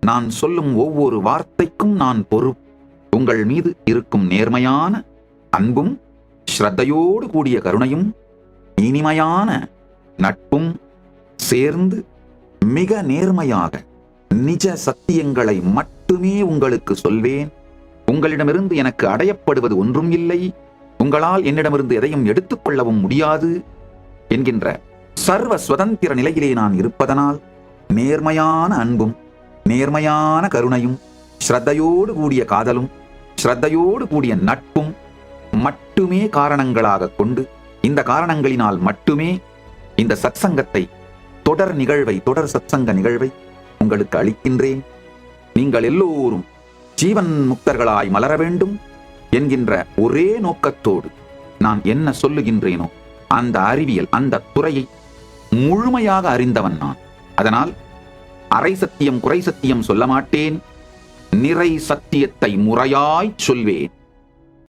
நான் சொல்லும் ஒவ்வொரு வார்த்தைக்கும் நான் பொறுப்பு. உங்கள் மீது இருக்கும் நேர்மையான அன்பும் ஸ்ரத்தையோடு கூடிய கருணையும் இனிமையான நட்பும் சேர்ந்து மிக நேர்மையாக நிஜ சத்தியங்களை மட்டுமே உங்களுக்கு சொல்வேன். உங்களிடமிருந்து எனக்கு அடையப்படுவது ஒன்றும் இல்லை, உங்களால் என்னிடமிருந்து எதையும் எடுத்துக்கொள்ளவும் முடியாது என்கின்ற சர்வ சுதந்திர நிலையிலே நான் இருப்பதனால் நேர்மையான அன்பும் நேர்மையான கருணையும் ஸ்ரத்தையோடு கூடிய காதலும் ஸ்ரத்தையோடு கூடிய நட்பும் மட்டுமே காரணங்களாக கொண்டு, இந்த காரணங்களினால் மட்டுமே இந்த சத்சங்கத்தை தொடர் சத்சங்க நிகழ்வை உங்களுக்கு அளிக்கின்றேன். நீங்கள் எல்லோரும் ஜீவன் முக்தர்களாய் மலர வேண்டும் என்கின்ற ஒரே நோக்கத்தோடு நான் என்ன சொல்லுகின்றேனோ அந்த அறிவியல், அந்த துறையை முழுமையாக அறிந்தவன் நான். அதனால் அரை சத்தியம் குறை சத்தியம் சொல்ல மாட்டேன், நிறை சத்தியத்தை முறையாய் சொல்வேன்.